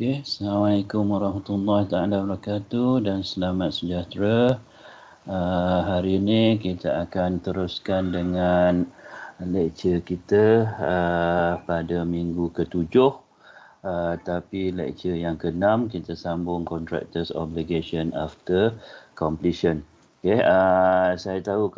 Okay, Assalamualaikum warahmatullahi taala wabarakatuh dan selamat sejahtera. Hari ini kita akan teruskan dengan lecture kita pada minggu ke-7. Tapi lecture yang ke-6 kita sambung Contractors Obligation After Completion. Okay, saya tahu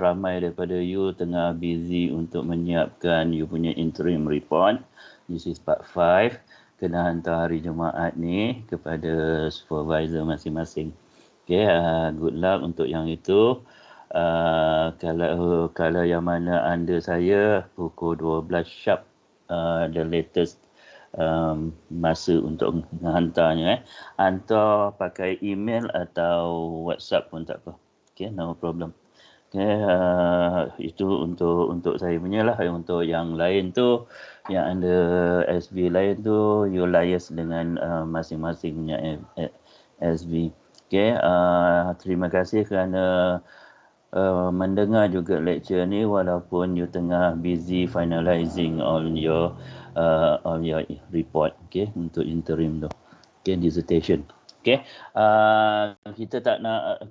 ramai daripada you tengah busy untuk menyiapkan you punya interim report. This is part 5. Kena hantar hari Jumaat ni kepada supervisor masing-masing. Okay, good luck untuk yang itu. Kalau yang mana anda saya pukul 12 sharp the latest masa untuk menghantarnya. Hantar pakai email atau WhatsApp pun tak apa. Okay, no problem. Okay, itu untuk saya punya lah. Untuk yang lain tu, yang anda SB lain tu, you liaise dengan masing-masing punya SB. Okay, terima kasih kerana mendengar juga lecture ni walaupun you tengah busy finalizing all your report. Okay, untuk interim tu. Okay, dissertation. Okay, kita tak nak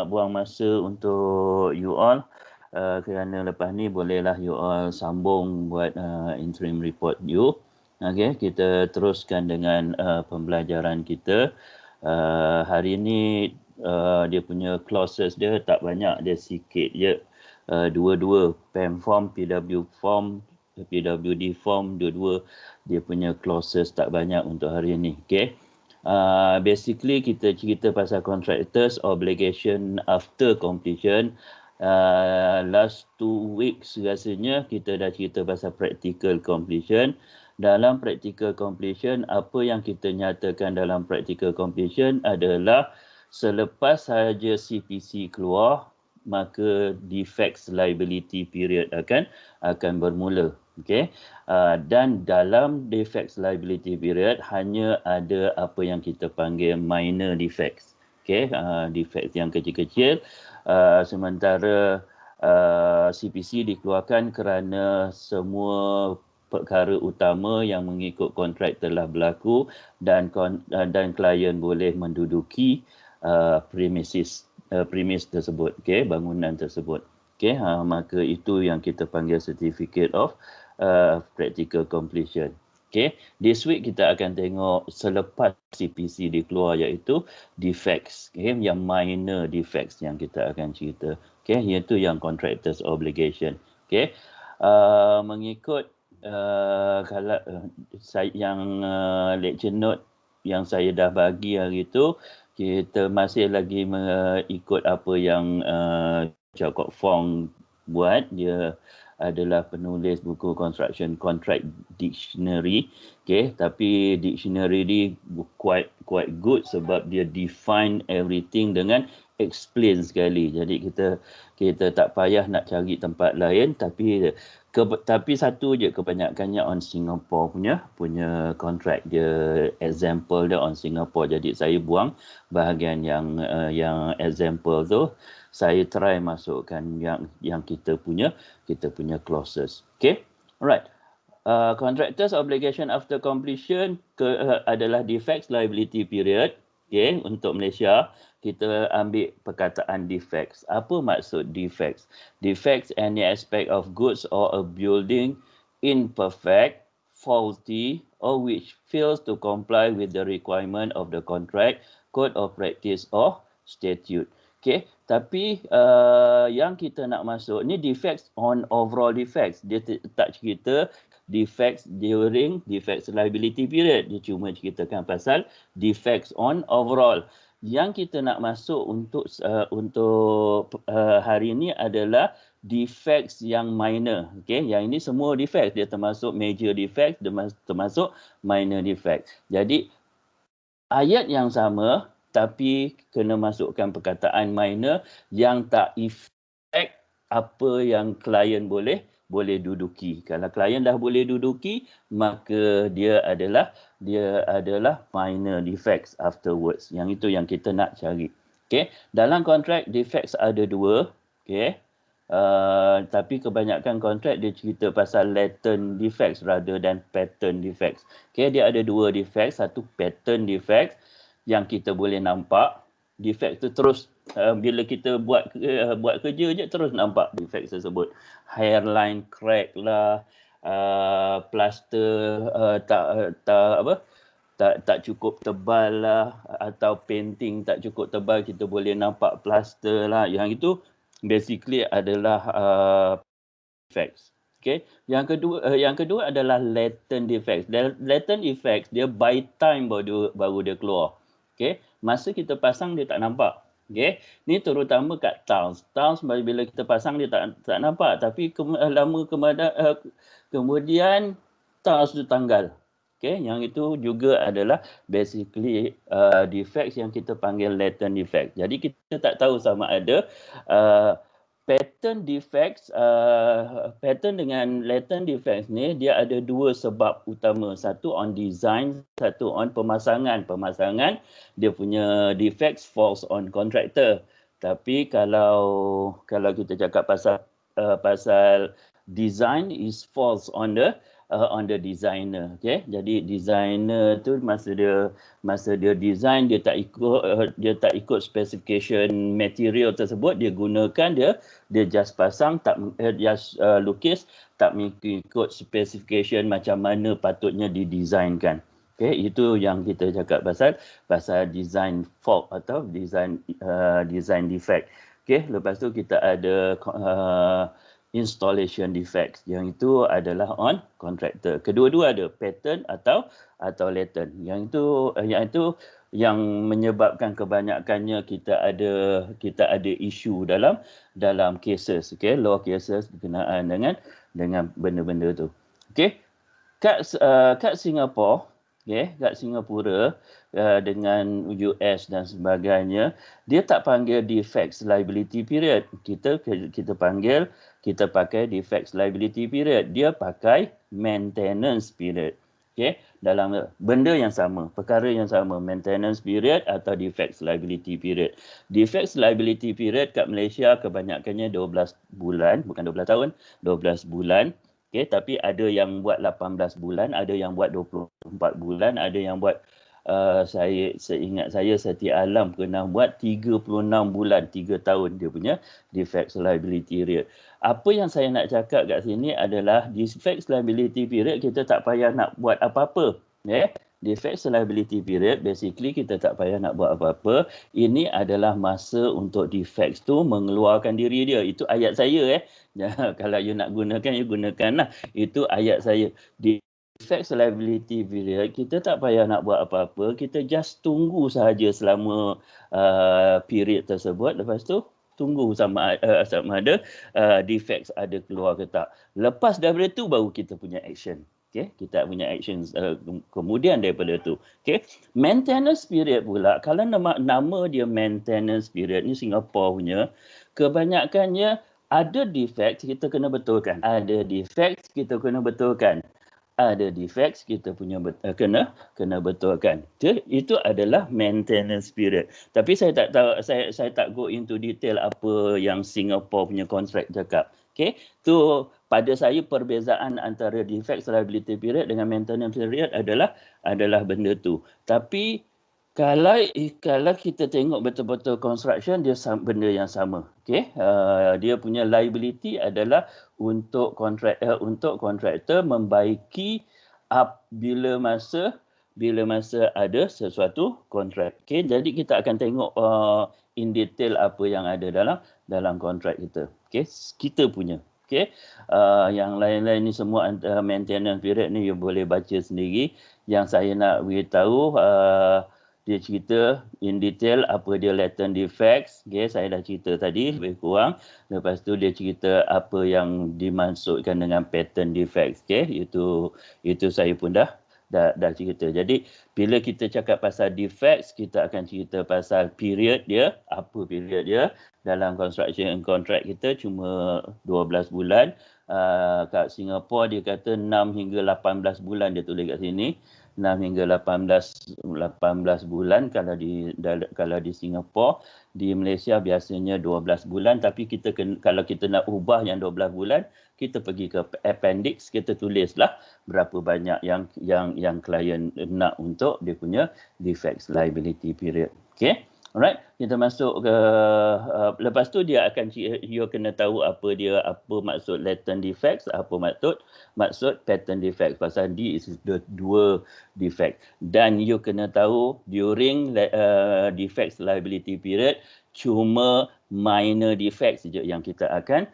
buang masa untuk you all, kerana lepas ni bolehlah you all sambung buat interim report you. Okay, kita teruskan dengan pembelajaran kita. Hari ni dia punya clauses dia tak banyak, dia sikit je. Dua-dua PEM form, PW form, PWD form, dua-dua dia punya clauses tak banyak untuk hari ni. Okay. Basically kita cerita pasal contractors obligation after completion. Last 2 weeks rasanya kita dah cerita pasal practical completion. Dalam practical completion, apa yang kita nyatakan dalam practical completion adalah selepas sahaja CPC keluar, maka defects liability period akan bermula. Okay. Dan dalam defects liability period hanya ada apa yang kita panggil minor defects. Okay. Defects yang kecil-kecil. Sementara CPC dikeluarkan kerana semua perkara utama yang mengikut kontrak telah berlaku dan klien boleh menduduki premise tersebut, okay, bangunan tersebut. Okay, maka itu yang kita panggil certificate of practical completion. Okay, this week kita akan tengok selepas CPC dikeluar iaitu defects, okay, yang minor defects yang kita akan cerita. Okay, iaitu yang contractors obligation. Okay, mengikut kalau yang lecture note yang saya dah bagi hari itu, kita masih lagi mengikut apa yang Jacob Fong buat. Dia adalah penulis buku Construction Contract Dictionary. Okay, tapi dictionary ni quite good sebab dia define everything dengan explain sekali. Jadi kita tak payah nak cari tempat lain, tapi satu je kebanyakannya on Singapore punya contract, dia example dia on Singapore. Jadi saya buang bahagian yang example tu, saya try masukkan yang kita punya clauses. Okay, alright. Contractors obligation after completion adalah defects liability period. Okay, untuk Malaysia kita ambil perkataan defects. Apa maksud defects? Defects any aspect of goods or a building imperfect, faulty, or which fails to comply with the requirement of the contract, code of practice or statute. Okay, tapi yang kita nak masuk ni defects on overall defects. Dia tak cerita defects during defects liability period. Dia cuma ceritakan pasal defects on overall. Yang kita nak masuk untuk hari ini adalah defects yang minor. Okay, yang ini semua defects. Dia termasuk major defects, termasuk minor defects. Jadi ayat yang sama, tapi kena masukkan perkataan minor yang tak effect apa yang klien boleh duduki. Kalau klien dah boleh duduki, maka dia adalah minor defects afterwards. Yang itu yang kita nak cari. Okay, dalam kontrak defects ada dua. Okay, Tapi kebanyakan kontrak dia cerita pasal latent defects rather than pattern defects. Okay, dia ada dua defects. Satu pattern defects yang kita boleh nampak. Defect tu terus bila kita buat kerja je terus nampak defect tersebut. Hairline crack lah, plaster tak cukup tebal lah, atau painting tak cukup tebal, kita boleh nampak plaster lah. Yang itu basically adalah defects. Okay. Yang kedua adalah latent defects. Latent defects dia by time baru dia keluar. Okay. Masa kita pasang dia tak nampak. Okay. Ni terutama kat tiles. Tiles bila kita pasang dia tak nampak, tapi kemudian tiles tu tanggal. Okay, yang itu juga adalah basically defects yang kita panggil latent defect. Jadi kita tak tahu sama ada pattern defects, pattern dengan latent defects ni dia ada dua sebab utama. Satu on design, satu on pemasangan. Pemasangan dia punya defects falls on contractor. Tapi kalau kita cakap pasal design is falls on the designer. Okay, jadi designer tu masa dia design dia tak ikut specification material tersebut, dia gunakan dia just pasang, just lukis, tak mengikut specification macam mana patutnya didesignkan. Okay, itu yang kita cakap pasal design fault atau design defect. Okay, lepas tu kita ada installation defects, yang itu adalah on contractor. Kedua-dua ada pattern atau latent. Yang itu yang menyebabkan kebanyakannya kita ada isu dalam cases, okay, law cases berkenaan dengan benda-benda tu. Okay, kat Singapura, okay, kat Singapura dengan US dan sebagainya, dia tak panggil defects liability period. Kita pakai defects liability period. Dia pakai maintenance period. Okay, dalam benda yang sama, perkara yang sama, maintenance period atau defects liability period. Defects liability period kat Malaysia kebanyakannya 12 bulan, bukan 12 tahun, 12 bulan. Okay, tapi ada yang buat 18 bulan, ada yang buat 24 bulan, ada yang buat seingat saya Siti Alam pernah buat 36 bulan, 3 tahun dia punya defects liability period. Apa yang saya nak cakap kat sini adalah defects liability period kita tak payah nak buat apa-apa. Defects liability period basically kita tak payah nak buat apa-apa. Ini adalah masa untuk defects tu mengeluarkan diri dia. Itu ayat saya. Kalau you nak gunakan, you gunakanlah. Itu ayat saya. Defects liability period kita tak payah nak buat apa-apa. Kita just tunggu sahaja selama period tersebut. Lepas tu tunggu sama ada defects ada keluar ke tak. Lepas daripada tu baru kita punya action. Okay, kita punya actions kemudian daripada tu. Okay, maintenance period pula, kalau nama dia maintenance period ni Singapore punya, kebanyakannya ada defects kita kena betulkan. Ada defects kita kena betulkan. Ada defects kita punya kena betulkan. Okay? Itu adalah maintenance period. Tapi saya tak tahu, saya tak go into detail apa yang Singapore punya kontrak cakap. Okay, tu pada saya perbezaan antara defects liability period dengan maintenance period adalah benda tu. Tapi kalau kita tengok betul-betul construction, dia benda yang sama. Okay, dia punya liability adalah untuk kontraktor membaiki bila masa ada sesuatu kontrak. Okay, jadi kita akan tengok in detail apa yang ada dalam kontrak kita. Okay, kita punya. Okay, yang lain-lain ni semua maintenance period ni you boleh baca sendiri. Yang saya nak beritahu, dia cerita in detail apa dia latent defects. Okay, saya dah cerita tadi lebih kurang. Lepas tu dia cerita apa yang dimaksudkan dengan pattern defects. Okay, itu saya pun dah cerita. Jadi bila kita cakap pasal defects, kita akan cerita pasal period dia. Apa period dia? Dalam construction contract kita cuma 12 bulan. Kat Singapura dia kata 6 hingga 18 bulan dia tulis kat sini. 6 hingga 18 bulan kalau di Singapura. Di Malaysia biasanya 12 bulan, tapi kalau kita nak ubah yang 12 bulan, kita pergi ke appendix, kita tulislah berapa banyak yang klien nak untuk dia punya defects liability period. Okey. Alright, kita masuk ke lepas tu dia akan you kena tahu apa maksud latent defects, apa maksud patent defects. Pasal D is the dua defect, dan you kena tahu during defects liability period cuma minor defects saja yang kita akan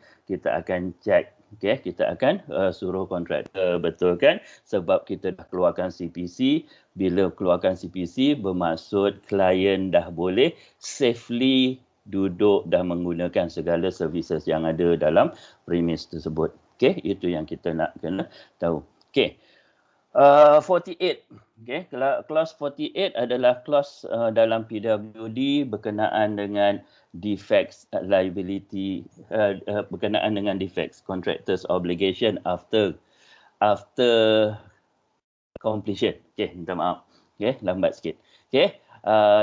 check. Okay, kita akan suruh kontraktor betulkan, sebab kita dah keluarkan CPC. Bila keluarkan CPC bermaksud klien dah boleh safely duduk dan menggunakan segala services yang ada dalam premise tersebut. Okay, itu yang kita nak kena tahu. Okay, 48. Okay, clause 48 adalah clause dalam PWD berkenaan dengan defects liability, berkenaan dengan defects contractors obligation after completion. Okay, minta maaf. Okay, lambat sikit. Okay,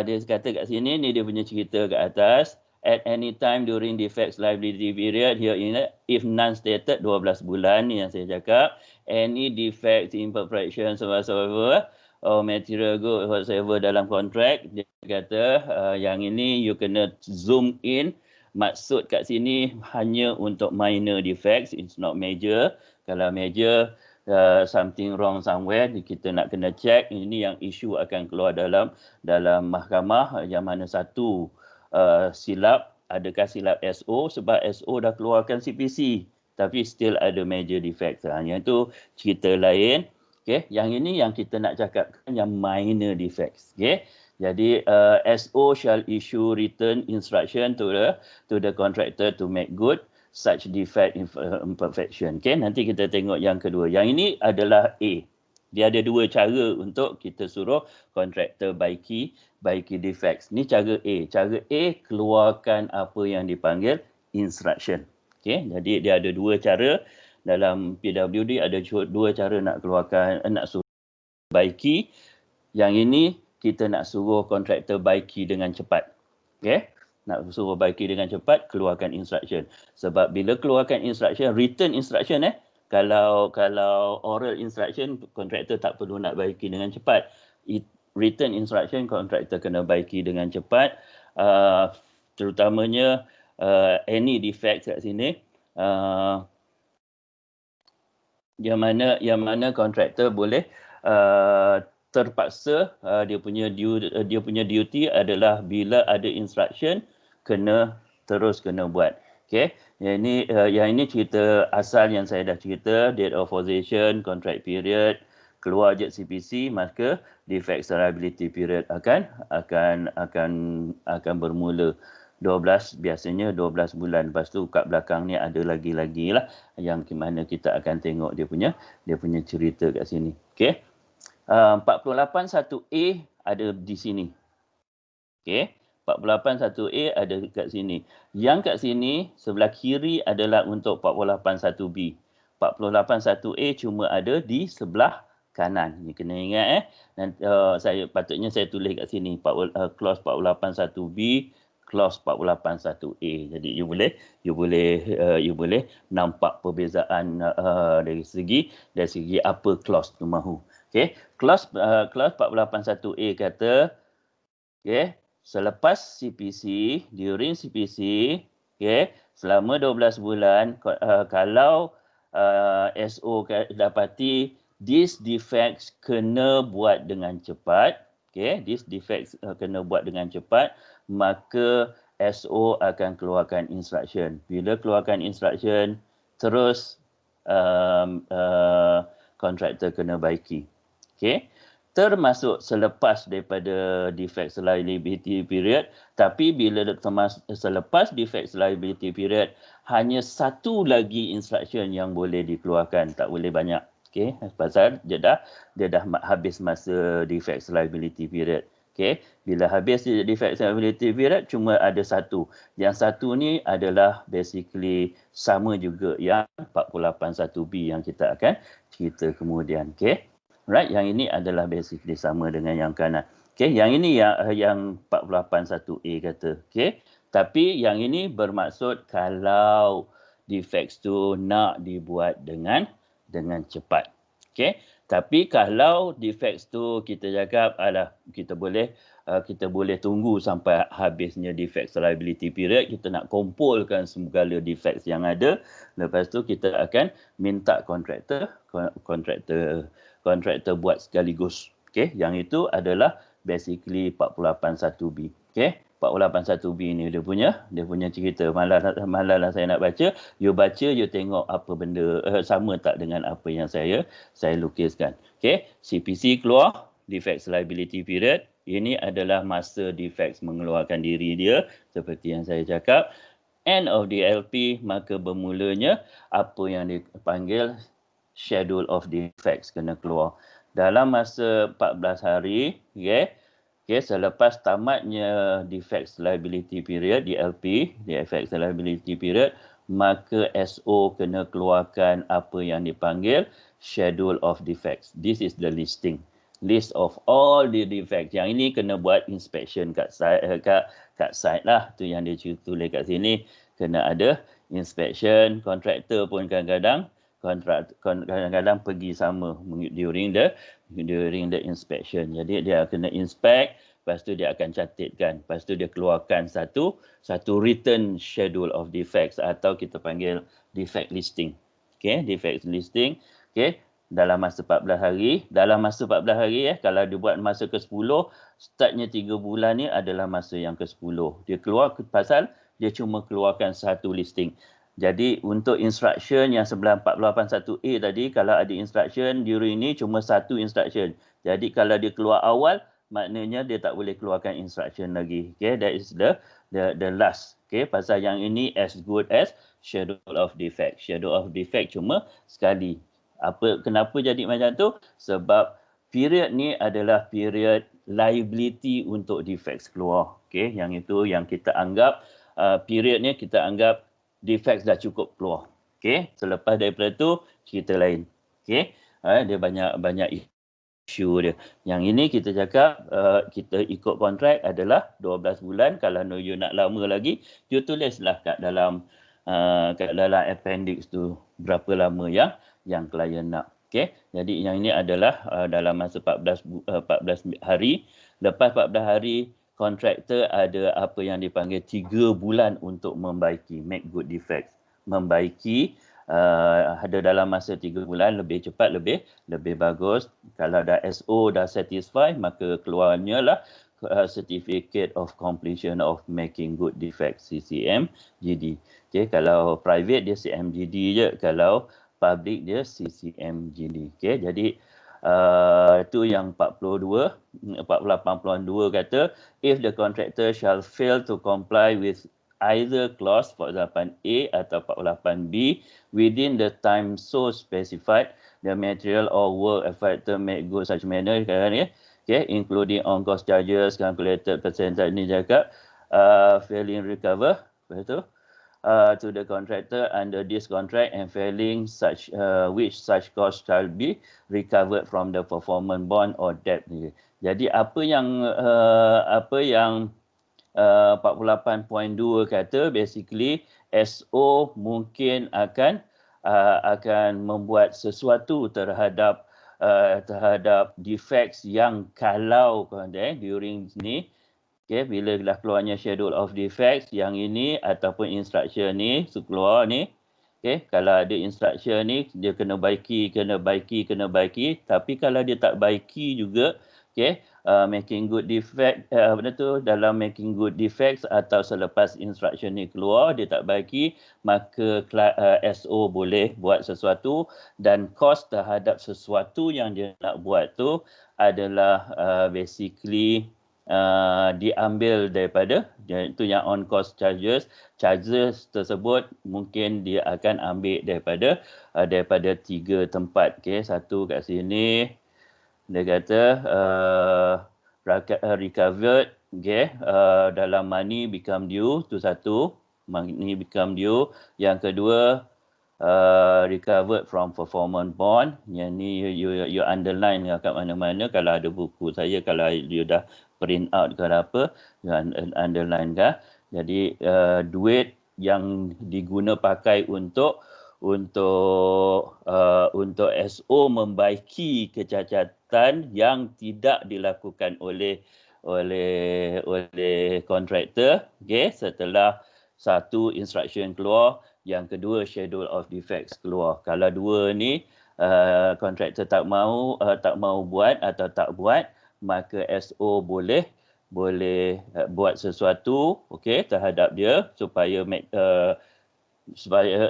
dia kata kat sini, ni dia punya cerita kat atas. At any time during defects liability period, here in if non-stated 12 bulan ni yang saya cakap, any defects, imperfections whatsoever or material good whatsoever dalam kontrak, dia kata yang ini you kena zoom in. Maksud kat sini hanya untuk minor defects, it's not major. Kalau major, something wrong somewhere, kita nak kena check. Ini yang isu akan keluar dalam mahkamah, yang mana satu silap, adakah silap SO, sebab SO dah keluarkan CPC tapi still ada major defects. Yang itu cerita lain. Okay, yang ini yang kita nak cakapkan yang minor defects. Okay, jadi SO shall issue written instruction to the contractor to make good such defect imperfection. Okay, nanti kita tengok yang kedua. Yang ini adalah A. Dia ada dua cara untuk kita suruh kontraktor baiki defects. Ni cara A. Cara A, keluarkan apa yang dipanggil instruction. Okay, jadi dia ada dua cara. Dalam PWD ada dua cara nak keluarkan, nak suruh baiki. Yang ini kita nak suruh kontraktor baiki dengan cepat. Okay, nak suruh baiki dengan cepat, keluarkan instruction. Sebab bila keluarkan instruction, written instruction kalau oral instruction, kontraktor tak perlu nak baiki dengan cepat. Written instruction, kontraktor kena baiki dengan cepat. Terutamanya any defects kat sini, yang mana kontraktor boleh terpaksa, dia punya duty adalah bila ada instruction kena buat. Okay, yang ini cerita asal yang saya dah cerita, date of possession, contract period, keluar jet CPC, maka defects liability period akan bermula. 12, biasanya 12 bulan. Lepas tu kat belakang ni ada lagi lah yang mana kita akan tengok dia punya cerita kat sini. Okey. 481A ada di sini. Okey. 481A ada kat sini. Yang kat sini sebelah kiri adalah untuk 481B. 481A cuma ada di sebelah kanan. Ni kena ingat patutnya saya tulis kat sini clause 481B, clause 481A. Jadi you boleh nampak perbezaan dari segi apa clause tu mahu. Okey, clause 481A kata, okey, selepas CPC, during CPC, okey, selama 12 bulan, kalau SO dapati these defects kena buat dengan cepat, okey, these defects kena buat dengan cepat, maka SO akan keluarkan instruction. Bila keluarkan instruction, terus kontraktor kena baiki. Okey, termasuk selepas daripada defects liability period. Tapi bila selepas defects liability period, hanya satu lagi instruction yang boleh dikeluarkan, tak boleh banyak. Okey, pasal dia dah habis masa defects liability period. Okey, bila habis defects liability period cuma ada satu. Yang satu ni adalah basically sama juga yang 481B yang kita akan cerita kemudian. Okey. Right, yang ini adalah basically sama dengan yang kanan. Okay, yang ini yang 481A kata. Okay, tapi yang ini bermaksud kalau defects tu nak dibuat dengan cepat. Okay, tapi kalau defects tu kita cakap kita boleh tunggu sampai habisnya defects liability period, kita nak kumpulkan segala defects yang ada, lepas tu kita akan minta kontraktor buat sekaligus. Okay, yang itu adalah basically 481B. Okay, 481B ni dia punya cerita. Malah saya nak baca, you tengok apa benda sama tak dengan apa yang saya lukiskan. Okay, CPC keluar, defects liability period. Ini adalah masa defects mengeluarkan diri dia seperti yang saya cakap. End of the LP, maka bermulanya apa yang dipanggil schedule of defects kena keluar. Dalam masa 14 hari, selepas tamatnya defects liability period, DLP, defects liability period, maka SO kena keluarkan apa yang dipanggil schedule of defects. This is the listing. List of all the defects. Yang ini kena buat inspection kat site lah. Tu yang dia tulis kat sini. Kena ada inspection. Kontraktor pun kadang-kadang pergi sama during the inspection. Jadi dia kena inspect, lepas tu dia akan catatkan, lepas tu dia keluarkan satu written schedule of defects atau kita panggil defect listing. Okay, defect listing. Okay, dalam masa 14 hari. Dalam masa 14 hari kalau dia buat masa ke-10, startnya 3 bulan ni adalah masa yang ke-10. Dia keluar pasal dia cuma keluarkan satu listing. Jadi untuk instruction yang sebelah 481A tadi, kalau ada instruction during ni cuma satu instruction. Jadi kalau dia keluar awal, maknanya dia tak boleh keluarkan instruction lagi. Okay, that is the last. Okay, pasal yang ini as good as schedule of defect. Schedule of defect cuma sekali. Kenapa jadi macam tu? Sebab period ni adalah period liability untuk defects keluar. Okay, yang itu yang kita anggap period ni kita anggap defects dah cukup keluar. Okay, selepas daripada tu cerita lain. Okay, dia banyak isu dia. Yang ini kita cakap kita ikut kontrak adalah 12 bulan. Kalau you nak lama lagi, you tulislah kat dalam appendix tu berapa lama yang klien nak. Okay, jadi yang ini adalah dalam masa 14 hari. Lepas 14 hari, kontraktor ada apa yang dipanggil 3 bulan untuk membaiki, make good defects. Membaiki ada dalam masa 3 bulan, lebih cepat lebih bagus. Kalau dah SO dah satisfy, maka keluarnya lah Certificate of Completion of Making Good Defects, CCMGD. Okay, kalau private dia CMGD je, kalau public dia CCMGD. Okay, jadi itu yang 48.2 kata, if the contractor shall fail to comply with either clause 48A atau 48B within the time so specified, the material or work affected make good such manner, including on cost charges, calculated percentage ni cakap, failing recover, to the contractor under this contract and failing such which such cost shall be recovered from the performance bond or debt. Jadi apa yang 48.2 kata, basically SO mungkin akan membuat sesuatu terhadap defects yang kalau during ni, okay, bila dah keluarnya schedule of defects yang ini ataupun instruction ni keluar ni, okay, kalau ada instruction ni dia kena baiki, tapi kalau dia tak baiki juga, okay, making good defect dalam making good defects atau selepas instruction ni keluar dia tak baiki, maka SO boleh buat sesuatu dan cost terhadap sesuatu yang dia nak buat tu adalah basically diambil daripada itu yang on cost charges tersebut mungkin dia akan ambil daripada 3 tempat. Okay, satu kat sini dia kata recovered, okay, dalam money become due, tu satu, money become due. Yang kedua recovered from performance bond. Yang ni you underline kat mana-mana. Kalau ada buku saya, kalau you dah print out ke apa, you underline kan. Jadi duit yang diguna pakai untuk SO membaiki kecacatan yang tidak dilakukan oleh kontraktor, okey, setelah satu instruction keluar, yang kedua schedule of defects keluar. Kalau dua ni kontraktor tak mau buat atau tak buat, maka SO boleh buat sesuatu, okey, terhadap dia supaya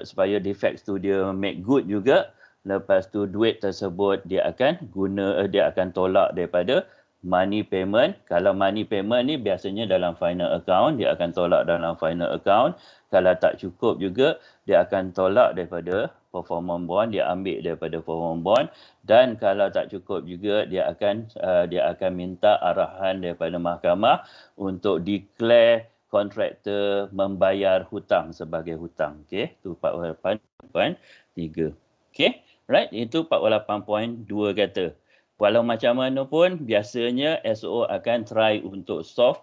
supaya defects tu dia make good juga. Lepas tu duit tersebut dia akan tolak daripada money payment. Kalau money payment ni biasanya dalam final account, dia akan tolak dalam final account. Kalau tak cukup juga, dia akan tolak daripada performance bond, dia ambil daripada performance bond. Dan kalau tak cukup juga, dia akan minta arahan daripada mahkamah untuk declare kontraktor membayar hutang sebagai hutang. Okey, itu 48.3. Okey, right, itu 48.2 kata. Walau macam mana pun, biasanya SO akan try untuk solve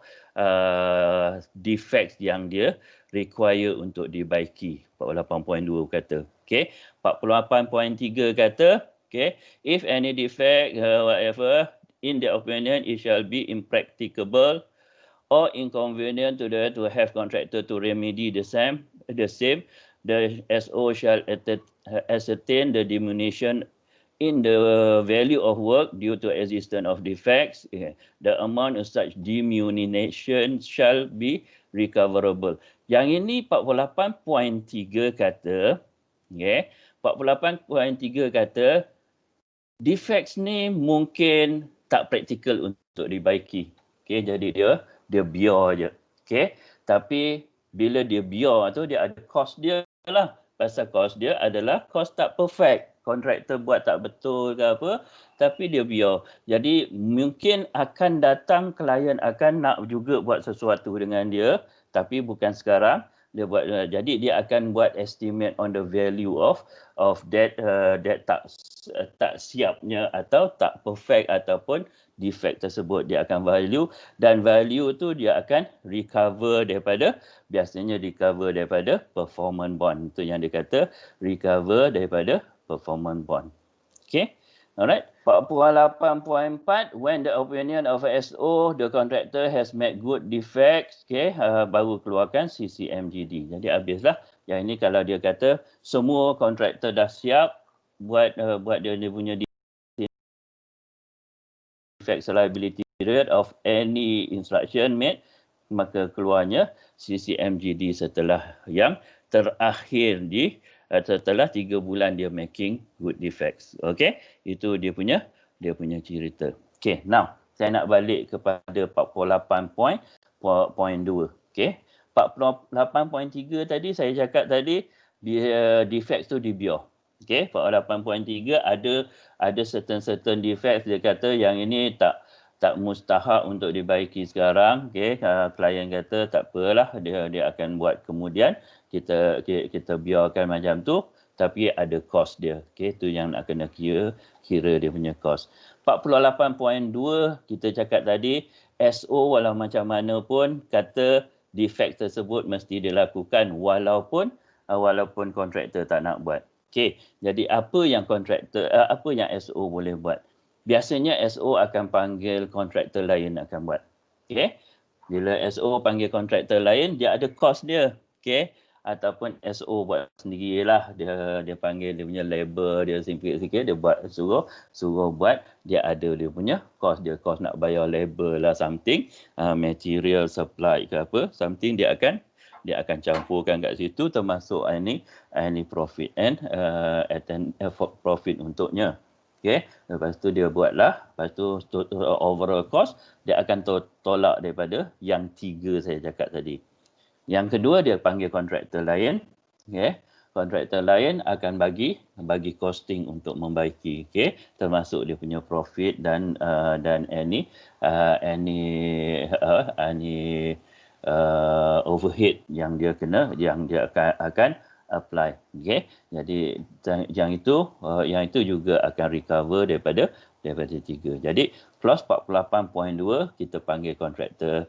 defects yang dia require untuk dibaiki. 48.2 kata. Okey, 48.3 kata, okey, if any defect whatever in the opinion it shall be impracticable or inconvenient to have contractor to remedy the same, the SO shall ascertain the diminution in the value of work due to existence of defects. The amount of such diminution shall be recoverable. Yang ini 48.3 kata, okay, 48.3 kata, defects ni mungkin tak praktikal untuk dibaiki. Okay, jadi dia biar je. Okay, tapi bila dia biar tu, dia ada cost dia lah. Pasal cost dia adalah cost tak perfect. Kontraktor buat tak betul ke apa, tapi dia biar. Jadi mungkin akan datang klien akan nak juga buat sesuatu dengan dia, tapi bukan sekarang. Dia buat, jadi dia akan buat estimate on the value of that tak siapnya atau tak perfect ataupun defect tersebut. Dia akan value, dan value tu dia akan biasanya recover daripada performance bond. Itu yang dia kata recover daripada performance bond. Okay, alright. 48.4, when the opinion of SO, the contractor has made good defects, okay, baru keluarkan CCMGD. Jadi habislah. Yang ini kalau dia kata semua kontraktor dah siap buat dia punya defects liability period of any instruction made, maka keluarnya CCMGD setelah yang terakhir setelah 3 bulan dia making good defects. Okay, itu dia punya cerita. Okay, now saya nak balik kepada 48.2. Okay, 48.3 tadi saya cakap tadi, defects tu dibiar. Okay, 48.3 ada certain defects, dia kata yang ini tak mustahak untuk dibaiki sekarang. Okay, klien kata tak apalah, dia akan buat kemudian, kita biarkan macam tu, tapi ada cost dia. Okay, tu yang nak kena kira dia punya cost. 48.2 kita cakap tadi, SO walau macam mana pun kata defect tersebut mesti dilakukan walaupun kontraktor tak nak buat. Okay, jadi apa yang SO boleh buat? Biasanya SO akan panggil kontraktor lain akan buat. Okay, bila SO panggil kontraktor lain, dia ada cost dia. Okay, ataupun SO buat sendirilah, dia panggil dia punya labor dia sikit-sikit, dia buat suruh buat, dia ada dia punya cost dia, cost nak bayar labor lah something, material supply ke apa, something dia akan campurkan kat situ, termasuk any profit and profit untuknya. Okay, lepas tu dia buatlah, lepas tu overall cost dia akan tolak daripada yang 3 saya cakap tadi. Yang kedua, dia panggil kontraktor lain. Okay, kontraktor lain akan bagi costing untuk membaiki. Okay, termasuk dia punya profit dan any overhead yang dia akan apply. Okay. Jadi yang itu juga akan recover daripada 3. Jadi clause 48.2 kita panggil kontraktor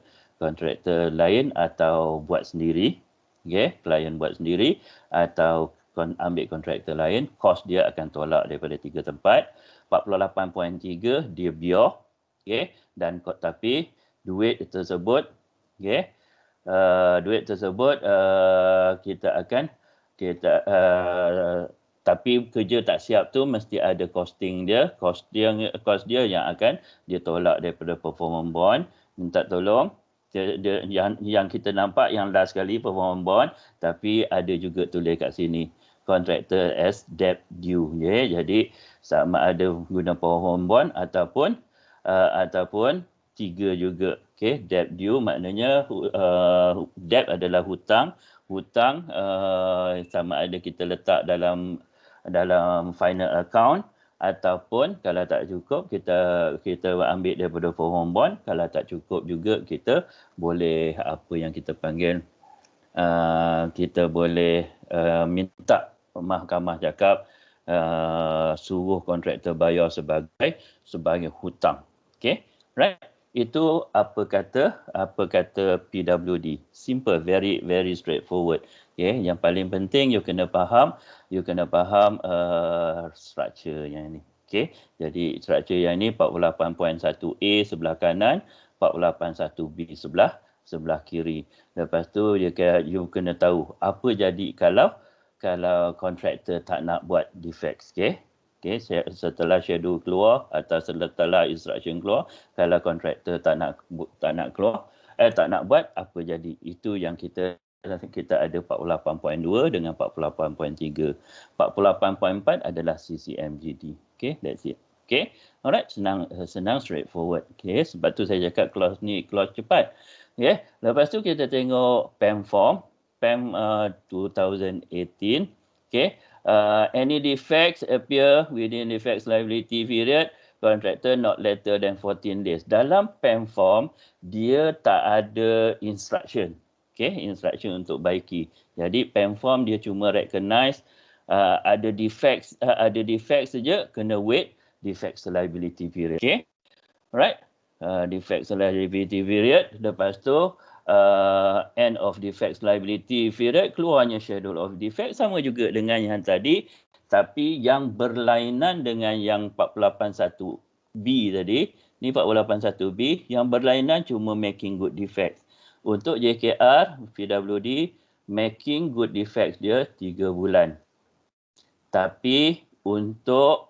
lain atau buat sendiri. Okay. Klien buat sendiri atau ambil kontraktor lain, kos dia akan tolak daripada 3 tempat. 48.3 dia biar. Okay. Dan tapi duit tersebut, okay, duit tersebut tapi kerja tak siap tu mesti ada costing dia, cost dia yang akan dia tolak daripada performance bond, minta tolong. Yang kita nampak yang last kali performance bond, tapi ada juga tulis kat sini contractor as debt due. Jadi sama ada guna performance bond ataupun 3 juga. Okay, debt due maknanya debt adalah hutang sama ada kita letak dalam final account ataupun kalau tak cukup kita ambil daripada performance bond. Kalau tak cukup juga kita boleh apa yang kita panggil kita boleh minta mahkamah cakap suruh kontraktor bayar sebagai hutang. Okay, right? Itu apa kata PWD. Simple, very very straightforward. Okay, yang paling penting you kena faham structure yang ni. Okay, jadi structure yang ni 48.1A sebelah kanan, 48.1B sebelah kiri. Lepas tu you kena tahu apa jadi kalau kontraktor tak nak buat defects. Okay, setelah schedule keluar atau setelah instruction keluar, kalau kontraktor tak nak buat, apa jadi? Itu yang kita ada 48.2 dengan 48.3. 48.4 adalah CCMGD. Okay, that's it. Okay, alright, senang straightforward. Okay, sebab tu saya cakap clause ni clause cepat. Okay, lepas tu kita tengok PAM form 2018. Okay, any defects appear within defects liability period, contractor not later than 14 days. Dalam PAM form, dia tak ada instruction. Okay, instruction untuk baiki. Jadi PAM form dia cuma recognize ada defects saja, kena wait defects liability period. Okay, right? Defects liability period. Lepas tu end of defects liability period, keluarnya schedule of defects sama juga dengan yang tadi, tapi yang berlainan dengan yang 481B tadi. Ni 481B yang berlainan cuma making good defects. Untuk JKR PWD making good defects dia 3 bulan. Tapi untuk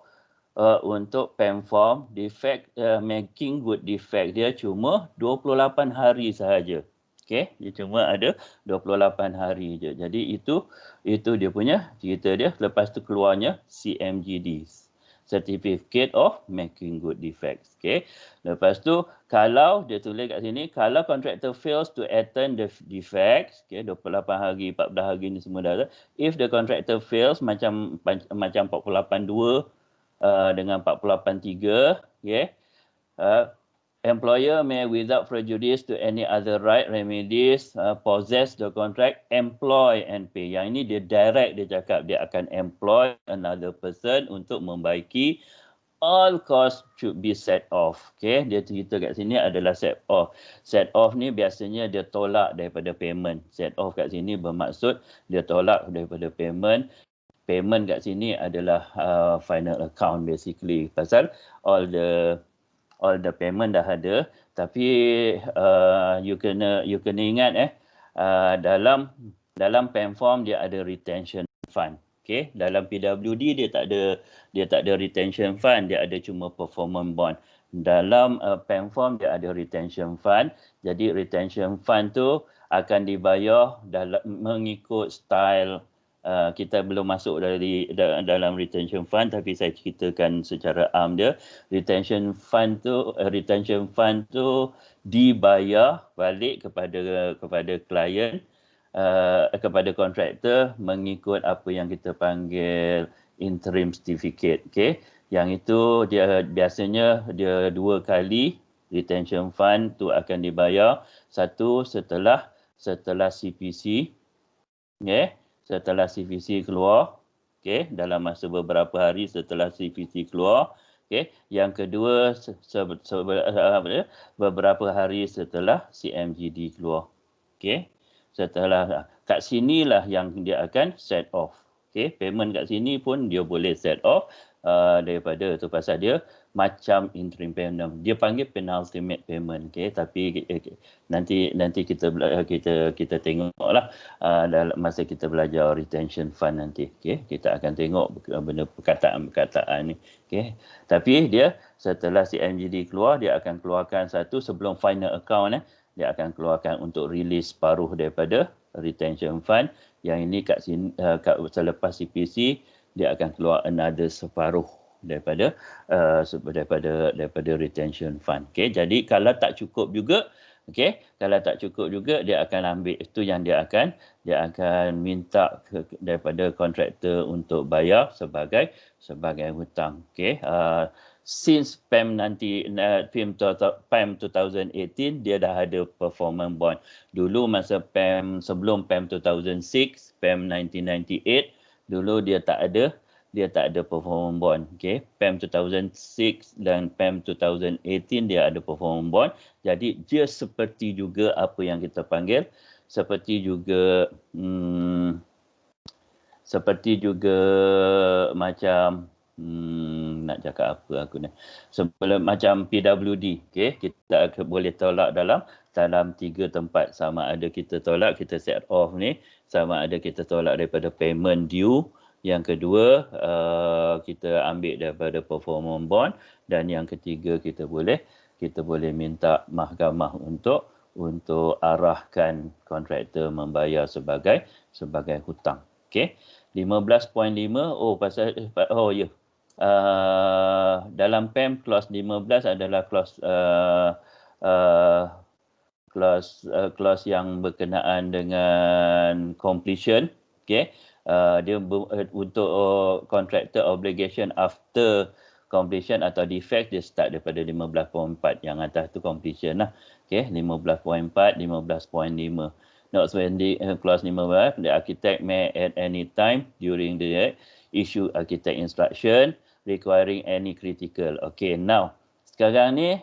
PAM form defect making good defect dia cuma 28 hari sahaja. Okey, dia cuma ada 28 hari je. Jadi itu dia punya cerita dia. Lepas tu keluarnya CMGD, Certificate of Making Good Defects. Okey. Lepas tu kalau dia tulis kat sini, kalau contractor fails to attend the defects, okey, 28 hari, 14 hari ni semua dah ada. If the contractor fails macam 482 dengan 483, okay, employer may without prejudice to any other right remedies possess the contract, employ and pay. Yang ini dia direct, dia cakap dia akan employ another person untuk membaiki. All costs should be set off. Okay, dia cerita kat sini adalah set off. Set off ni biasanya dia tolak daripada payment. Set off kat sini bermaksud dia tolak daripada payment. Payment kat sini adalah final account basically. Pasal all the payment dah ada, tapi you kena ingat dalam PAM form dia ada retention fund. Okay, dalam PWD dia tak ada retention fund, dia ada cuma performance bond. Dalam PAM form dia ada retention fund. Jadi retention fund tu akan dibayar mengikut style. Kita belum masuk dalam retention fund, tapi saya ceritakan secara am dia. Retention fund tu dibayar balik kepada klien, kepada kontraktor mengikut apa yang kita panggil interim certificate. Okay, yang itu dia biasanya dia 2 kali retention fund tu akan dibayar. Satu setelah CPC, okay. setelah CVC keluar, okey, dalam masa beberapa hari setelah CVC keluar, okey. Yang kedua beberapa hari setelah CMGD keluar. Okey. Kat sinilah yang dia akan set off. Okey, payment kat sini pun dia boleh set off daripada tu pasal dia macam interim payment. Dia panggil penultimate payment. Okey, tapi nanti kita tengoklah dalam masa kita belajar retention fund nanti. Okey, kita akan tengok benda perkataan-perkataan ni. Okey, tapi dia setelah CMGD keluar, dia akan keluarkan satu sebelum final account dia akan keluarkan untuk release separuh daripada retention fund. Yang ini kat sini selepas CPC dia akan keluar another separuh daripada retention fund. Okey, jadi kalau tak cukup juga, kalau tak cukup juga dia akan ambil itu yang dia akan minta daripada kontraktor untuk bayar sebagai hutang. Okey, since PAM 2018 dia dah ada performance bond. Dulu masa PAM sebelum PAM 2006, PAM 1998, dulu dia tak ada performance bond. Okey, PAM 2006 dan PAM 2018 dia ada performance bond. Jadi dia seperti juga apa yang kita panggil seperti juga macam nak cakap apa aku ni, sebelum macam PWD. Okey, kita boleh tolak dalam 3 tempat. Sama ada kita tolak, kita set off ni, sama ada kita tolak daripada payment due. Yang kedua, kita ambil daripada performance bond, dan yang ketiga kita boleh minta mahkamah untuk arahkan kontraktor membayar sebagai hutang. Okey, 15.5 dalam PAM clause 15 adalah clause yang berkenaan dengan completion. Okey, dia untuk contractor obligation after completion atau defect, dia start daripada 15.4. Yang atas tu completion lah. Okey, 15.4, 15.5. Notwithstanding clause 15, the architect may at any time during the issue architect instruction requiring any critical. Okay, now sekarang ni